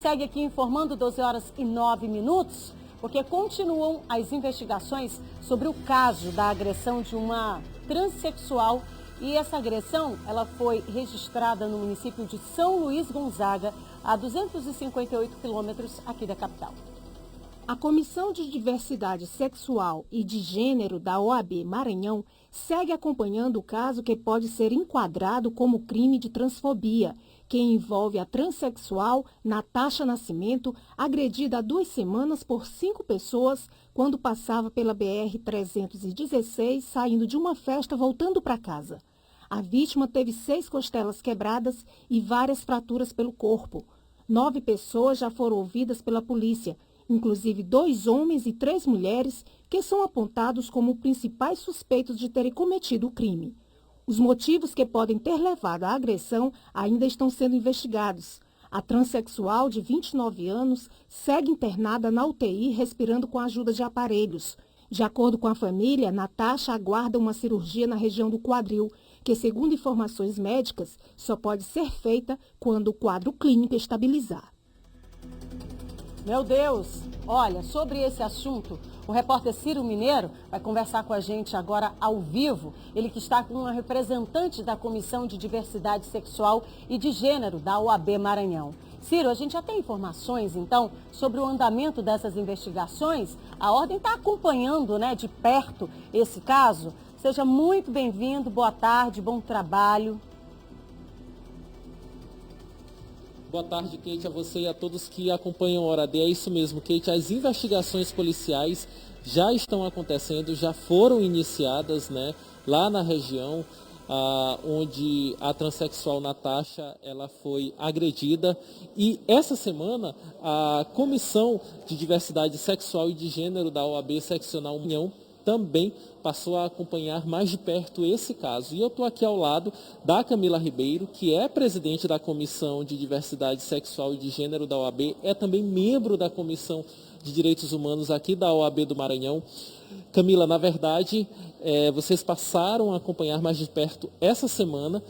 Segue aqui informando 12h09, porque continuam as investigações sobre o caso da agressão de uma transexual. E essa agressão, ela foi registrada no município de São Luís Gonzaga, a 258 quilômetros aqui da capital. A Comissão de Diversidade Sexual e de Gênero da OAB Maranhão segue acompanhando o caso que pode ser enquadrado como crime de transfobia, que envolve a transexual Natasha Nascimento, agredida há 2 semanas por 5 pessoas quando passava pela BR-316, saindo de uma festa voltando para casa. A vítima teve 6 costelas quebradas e várias fraturas pelo corpo. 9 pessoas já foram ouvidas pela polícia, inclusive 2 homens e 3 mulheres, que são apontados como principais suspeitos de terem cometido o crime. Os motivos que podem ter levado à agressão ainda estão sendo investigados. A transexual, de 29 anos, segue internada na UTI respirando com a ajuda de aparelhos. De acordo com a família, Natasha aguarda uma cirurgia na região do quadril, que, segundo informações médicas, só pode ser feita quando o quadro clínico estabilizar. Meu Deus! Olha, sobre esse assunto, o repórter Ciro Mineiro vai conversar com a gente agora ao vivo. Ele que está com uma representante da Comissão de Diversidade Sexual e de Gênero da OAB Maranhão. Ciro, a gente já tem informações, então, sobre o andamento dessas investigações? A Ordem está acompanhando, de perto esse caso. Seja muito bem-vindo, boa tarde, bom trabalho. Boa tarde, Kate, a você e a todos que acompanham a Hora D. É isso mesmo, Kate, as investigações policiais já estão acontecendo, já foram iniciadas, lá na região onde a transexual Natasha ela foi agredida. E essa semana a Comissão de Diversidade Sexual e de Gênero da OAB Seccional União também passou a acompanhar mais de perto esse caso. E eu estou aqui ao lado da Camila Ribeiro, que é presidente da Comissão de Diversidade Sexual e de Gênero da OAB, é também membro da Comissão de Direitos Humanos aqui da OAB do Maranhão. Camila, na verdade, vocês passaram a acompanhar mais de perto essa semana,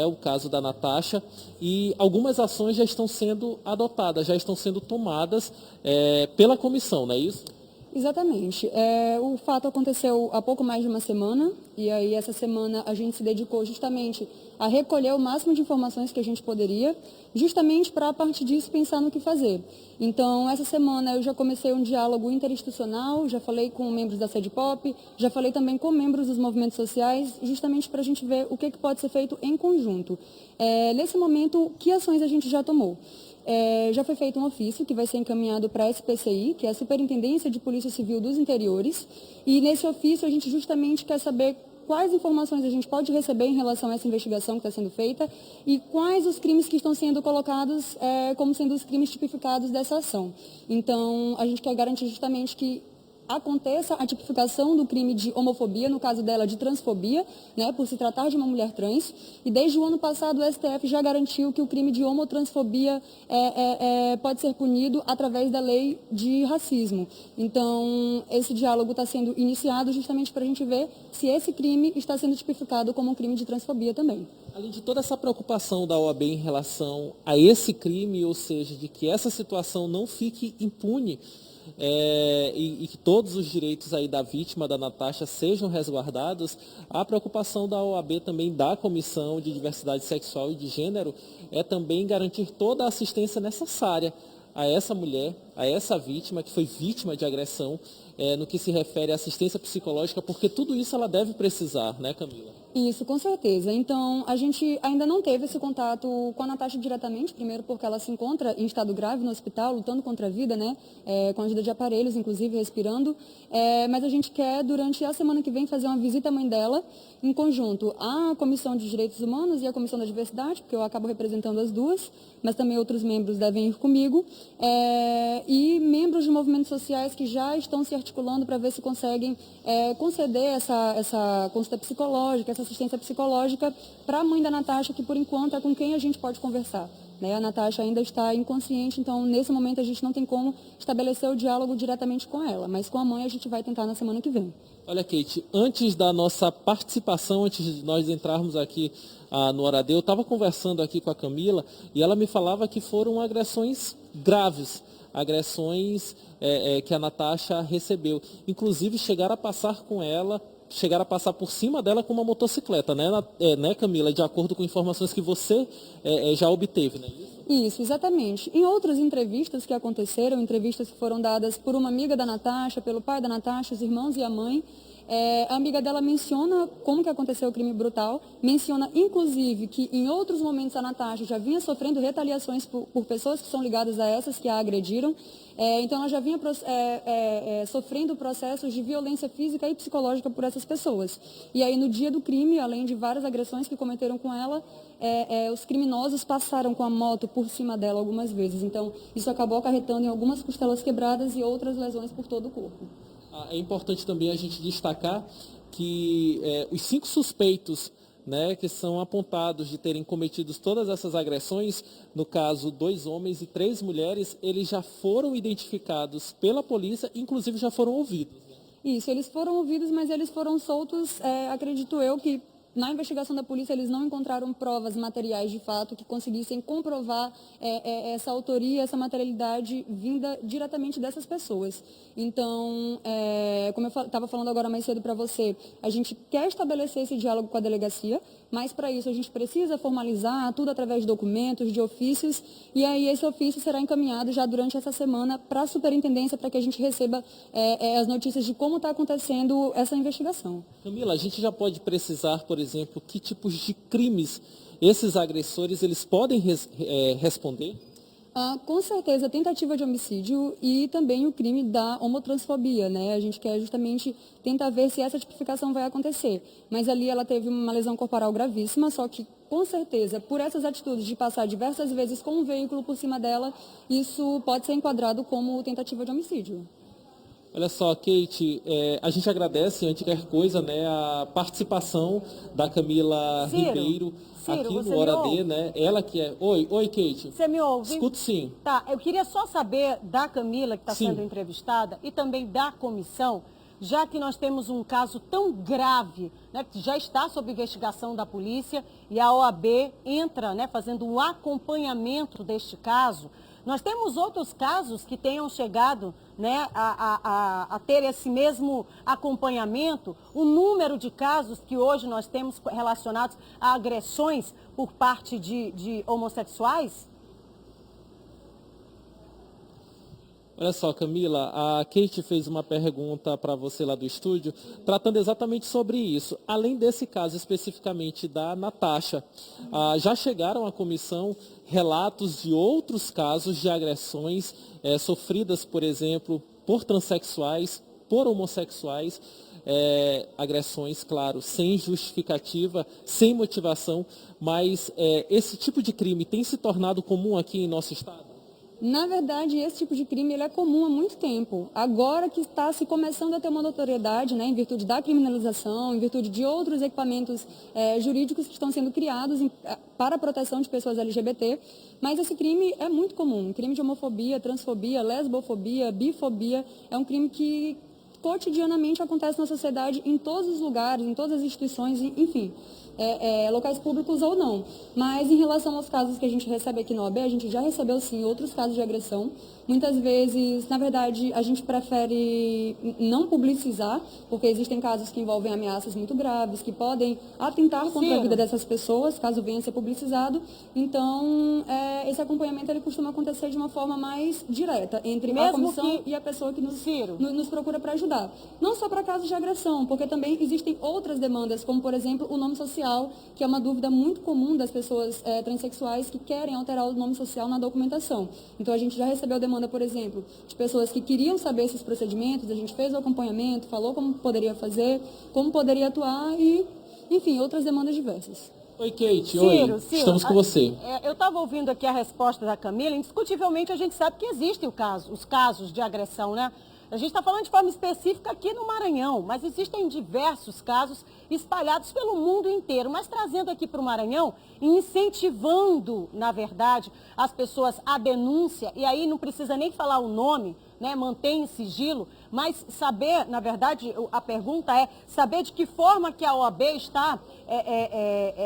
o caso da Natasha, e algumas ações já estão sendo adotadas, já estão sendo tomadas pela comissão, não é isso? Exatamente. O fato aconteceu há pouco mais de uma semana, e aí essa semana a gente se dedicou justamente a recolher o máximo de informações que a gente poderia, justamente para, a partir disso, pensar no que fazer. Então, essa semana eu já comecei um diálogo interinstitucional, já falei com membros da SEDPOP, já falei também com membros dos movimentos sociais, justamente para a gente ver o que pode ser feito em conjunto. Nesse momento, que ações a gente já tomou? Já foi feito um ofício que vai ser encaminhado para a SPCI, que é a Superintendência de Polícia Civil dos Interiores, e nesse ofício a gente justamente quer saber quais informações a gente pode receber em relação a essa investigação que está sendo feita e quais os crimes que estão sendo colocados como sendo os crimes tipificados dessa ação. Então, a gente quer garantir justamente que aconteça a tipificação do crime de homofobia, no caso dela de transfobia, por se tratar de uma mulher trans. E desde o ano passado o STF já garantiu que o crime de homotransfobia pode ser punido através da lei de racismo. Então, esse diálogo está sendo iniciado justamente para a gente ver se esse crime está sendo tipificado como um crime de transfobia também. Além de toda essa preocupação da OAB em relação a esse crime, ou seja, de que essa situação não fique impune, e que todos os direitos aí da vítima, da Natasha, sejam resguardados, a preocupação da OAB também, da Comissão de Diversidade Sexual e de Gênero, é também garantir toda a assistência necessária a essa mulher, a essa vítima, que foi vítima de agressão, no que se refere à assistência psicológica, porque tudo isso ela deve precisar, né, Camila? Isso, com certeza. Então, a gente ainda não teve esse contato com a Natasha diretamente, primeiro porque ela se encontra em estado grave no hospital, lutando contra a vida, com a ajuda de aparelhos, inclusive, respirando. Mas a gente quer, durante a semana que vem, fazer uma visita à mãe dela, em conjunto à Comissão de Direitos Humanos e à Comissão da Diversidade, porque eu acabo representando as duas, mas também outros membros devem ir comigo, e membros de movimentos sociais que já estão se articulando para ver se conseguem conceder essa consulta psicológica, essa assistência psicológica para a mãe da Natasha, que por enquanto é com quem a gente pode conversar. né? A Natasha ainda está inconsciente, então nesse momento a gente não tem como estabelecer o diálogo diretamente com ela, mas com a mãe a gente vai tentar na semana que vem. Olha, Kate, antes da nossa participação, antes de nós entrarmos aqui no Hora D, eu estava conversando aqui com a Camila e ela me falava que foram agressões graves, agressões que a Natasha recebeu. Inclusive chegaram a passar por cima dela com uma motocicleta, né, Camila? De acordo com informações que você já obteve, né? Isso, exatamente. Em outras entrevistas que aconteceram, entrevistas que foram dadas por uma amiga da Natasha, pelo pai da Natasha, os irmãos e a mãe, a amiga dela menciona como que aconteceu o crime brutal, menciona inclusive que em outros momentos a Natasha já vinha sofrendo retaliações por pessoas que são ligadas a essas que a agrediram, então ela já vinha sofrendo processos de violência física e psicológica por essas pessoas. E aí no dia do crime, além de várias agressões que cometeram com ela, os criminosos passaram com a moto por cima dela algumas vezes, então isso acabou acarretando em algumas costelas quebradas e outras lesões por todo o corpo. É importante também a gente destacar que os 5 suspeitos, né, que são apontados de terem cometido todas essas agressões, no caso 2 homens e 3 mulheres, eles já foram identificados pela polícia, inclusive já foram ouvidos. Isso, eles foram ouvidos, mas eles foram soltos, acredito eu que na investigação da polícia eles não encontraram provas materiais de fato que conseguissem comprovar essa autoria, essa materialidade vinda diretamente dessas pessoas. Então, como eu estava falando agora mais cedo para você, a gente quer estabelecer esse diálogo com a delegacia, mas para isso a gente precisa formalizar tudo através de documentos, de ofícios, e aí esse ofício será encaminhado já durante essa semana para a superintendência, para que a gente receba as notícias de como está acontecendo essa investigação. Camila, a gente já pode precisar, por exemplo, que tipos de crimes esses agressores eles podem responder? Com certeza, tentativa de homicídio e também o crime da homotransfobia, né? A gente quer justamente tentar ver se essa tipificação vai acontecer. Mas ali ela teve uma lesão corporal gravíssima, só que, com certeza, por essas atitudes de passar diversas vezes com um veículo por cima dela, isso pode ser enquadrado como tentativa de homicídio. Olha só, Kate, a gente agradece, antes de qualquer coisa, né, a participação da Camila Ribeiro aqui no Hora D, né? Ela que é... Oi, Kate. Você me ouve? Escuto sim. Tá, eu queria só saber da Camila, que está sendo entrevistada, e também da comissão, já que nós temos um caso tão grave, né, que já está sob investigação da polícia, e a OAB entra, né, fazendo um acompanhamento deste caso. Nós temos outros casos que tenham chegado, né, a ter esse mesmo acompanhamento. O número de casos que hoje nós temos relacionados a agressões por parte de homossexuais? Olha só, Camila, a Kate fez uma pergunta para você lá do estúdio, tratando exatamente sobre isso. Além desse caso especificamente da Natasha, já chegaram à comissão relatos de outros casos de agressões sofridas, por exemplo, por transexuais, por homossexuais, agressões, claro, sem justificativa, sem motivação, mas esse tipo de crime tem se tornado comum aqui em nosso estado? Na verdade, esse tipo de crime ele é comum há muito tempo. Agora que está se começando a ter uma notoriedade, né, em virtude da criminalização, em virtude de outros equipamentos jurídicos que estão sendo criados para a proteção de pessoas LGBT, mas esse crime é muito comum. Crime de homofobia, transfobia, lesbofobia, bifobia, é um crime que cotidianamente acontece na sociedade, em todos os lugares, em todas as instituições, enfim. Locais públicos ou não. Mas em relação aos casos que a gente recebe aqui no OAB, a gente já recebeu sim outros casos de agressão. Muitas vezes, na verdade, a gente prefere não publicizar, porque existem casos que envolvem ameaças muito graves, que podem atentar contra a vida dessas pessoas, caso venha a ser publicizado. Então, esse acompanhamento ele costuma acontecer de uma forma mais direta, entre a comissão e a pessoa que nos procura para ajudar. Não só para casos de agressão, porque também existem outras demandas, como, por exemplo, o nome social, que é uma dúvida muito comum das pessoas transexuais que querem alterar o nome social na documentação. Então, a gente já recebeu demanda, por exemplo, de pessoas que queriam saber esses procedimentos, a gente fez o acompanhamento, falou como poderia fazer, como poderia atuar e, enfim, outras demandas diversas. Oi, Kate. Oi. Estamos com você. Eu estava ouvindo aqui a resposta da Camila. Indiscutivelmente, a gente sabe que existem os casos de agressão, né? A gente está falando de forma específica aqui no Maranhão, mas existem diversos casos espalhados pelo mundo inteiro, mas trazendo aqui para o Maranhão e incentivando, na verdade, as pessoas à denúncia, e aí não precisa nem falar o nome, né, mantém em sigilo, mas saber, na verdade, a pergunta é saber de que forma que a OAB está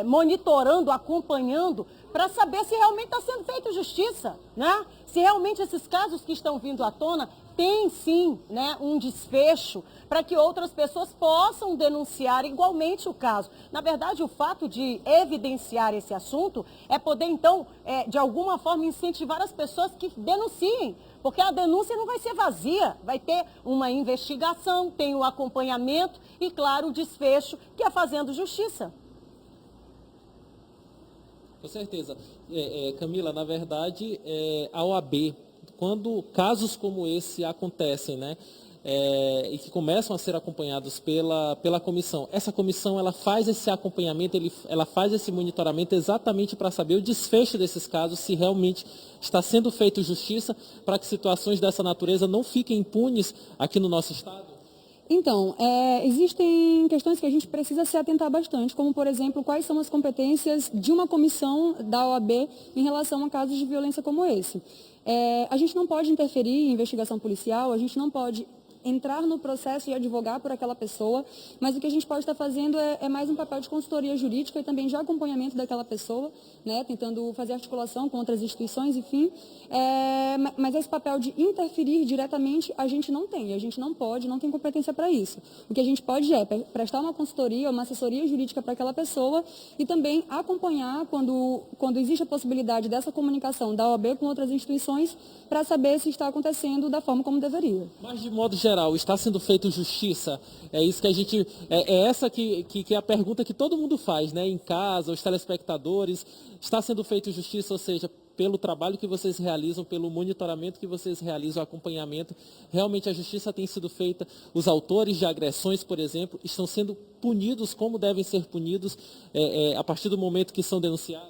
monitorando, acompanhando, para saber se realmente está sendo feita justiça, né? Se realmente esses casos que estão vindo à tona têm sim, né, um desfecho para que outras pessoas possam denunciar igualmente o caso. Na verdade, o fato de evidenciar esse assunto é poder, então, de alguma forma, incentivar as pessoas que denunciem, porque a denúncia não vai ser vazia, vai ter uma investigação, tem o acompanhamento e, claro, o desfecho, que é fazendo justiça. Com certeza. Camila, na verdade, a OAB, quando casos como esse acontecem, né, e que começam a ser acompanhados pela comissão, essa comissão ela faz esse acompanhamento, ela faz esse monitoramento exatamente para saber o desfecho desses casos, se realmente está sendo feita justiça, para que situações dessa natureza não fiquem impunes aqui no nosso estado? Então, existem questões que a gente precisa se atentar bastante, como, por exemplo, quais são as competências de uma comissão da OAB em relação a casos de violência como esse. A gente não pode interferir em investigação policial, a gente não pode entrar no processo e advogar por aquela pessoa, mas o que a gente pode estar fazendo é mais um papel de consultoria jurídica e também de acompanhamento daquela pessoa, né, tentando fazer articulação com outras instituições, enfim. Mas esse papel de interferir diretamente a gente não tem, a gente não pode, não tem competência para isso. O que a gente pode é prestar uma consultoria, uma assessoria jurídica para aquela pessoa e também acompanhar quando existe a possibilidade dessa comunicação da OAB com outras instituições para saber se está acontecendo da forma como deveria. Mas, de modo geral, está sendo feita justiça? É isso que a gente... essa que é a pergunta que todo mundo faz, né? Em casa, os telespectadores. Está sendo feita justiça, ou seja, pelo trabalho que vocês realizam, pelo monitoramento que vocês realizam, o acompanhamento, realmente a justiça tem sido feita? Os autores de agressões, por exemplo, estão sendo punidos como devem ser punidos a partir do momento que são denunciados?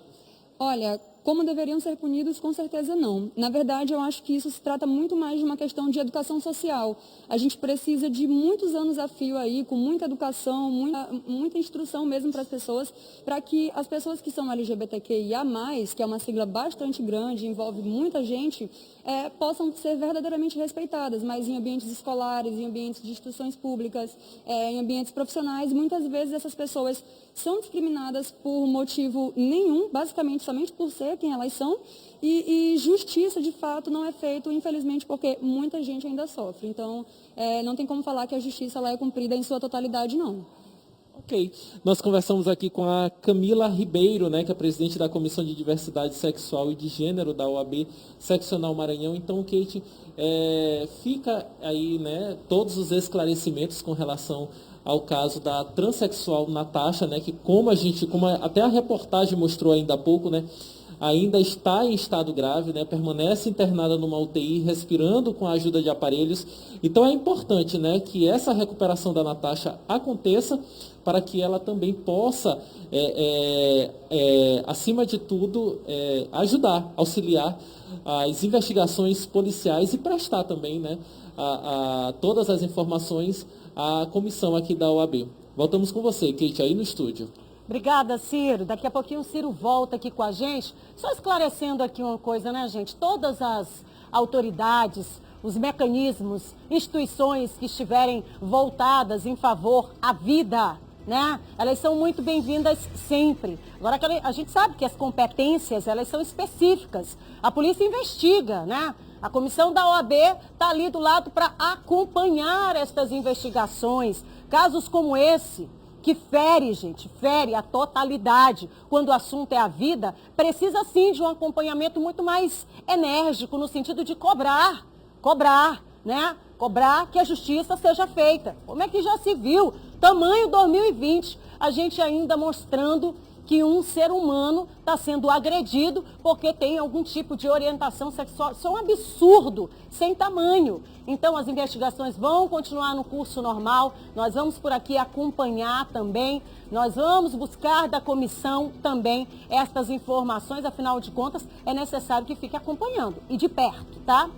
Olha, como deveriam ser punidos, com certeza não. Na verdade, eu acho que isso se trata muito mais de uma questão de educação social. A gente precisa de muitos anos a fio aí, com muita educação, muita instrução mesmo para as pessoas, para que as pessoas que são LGBTQIA+, que é uma sigla bastante grande, envolve muita gente, possam ser verdadeiramente respeitadas, mas em ambientes escolares, em ambientes de instituições públicas, em ambientes profissionais, muitas vezes essas pessoas são discriminadas por motivo nenhum, basicamente somente por ser quem elas são, e justiça, de fato, não é feito, infelizmente, porque muita gente ainda sofre. Então, não tem como falar que a justiça ela é cumprida em sua totalidade, não. Ok. Nós conversamos aqui com a Camila Ribeiro, né, que é presidente da Comissão de Diversidade Sexual e de Gênero da OAB Seccional Maranhão. Então, Kate, fica aí, né, todos os esclarecimentos com relação ao caso da transexual Natasha, né, que como até a reportagem mostrou ainda há pouco, né, ainda está em estado grave, né, permanece internada numa UTI, respirando com a ajuda de aparelhos. Então é importante, né, que essa recuperação da Natasha aconteça para que ela também possa, acima de tudo, ajudar, auxiliar as investigações policiais e prestar também, né, a todas as informações à comissão aqui da OAB. Voltamos com você, Kate, aí no estúdio. Obrigada, Ciro. Daqui a pouquinho o Ciro volta aqui com a gente. Só esclarecendo aqui uma coisa, né, gente? Todas as autoridades, os mecanismos, instituições que estiverem voltadas em favor à vida, né? Elas são muito bem-vindas sempre. Agora, a gente sabe que as competências, elas são específicas. A polícia investiga, né? A comissão da OAB está ali do lado para acompanhar estas investigações. Casos como esse, que fere a totalidade, quando o assunto é a vida, precisa sim de um acompanhamento muito mais enérgico, no sentido de cobrar, né? Cobrar que a justiça seja feita. Como é que já se viu? Tamanho 2020, a gente ainda mostrando que um ser humano está sendo agredido porque tem algum tipo de orientação sexual. Isso é um absurdo, sem tamanho. Então, as investigações vão continuar no curso normal, nós vamos por aqui acompanhar também, nós vamos buscar da comissão também estas informações, afinal de contas, é necessário que fique acompanhando e de perto, tá?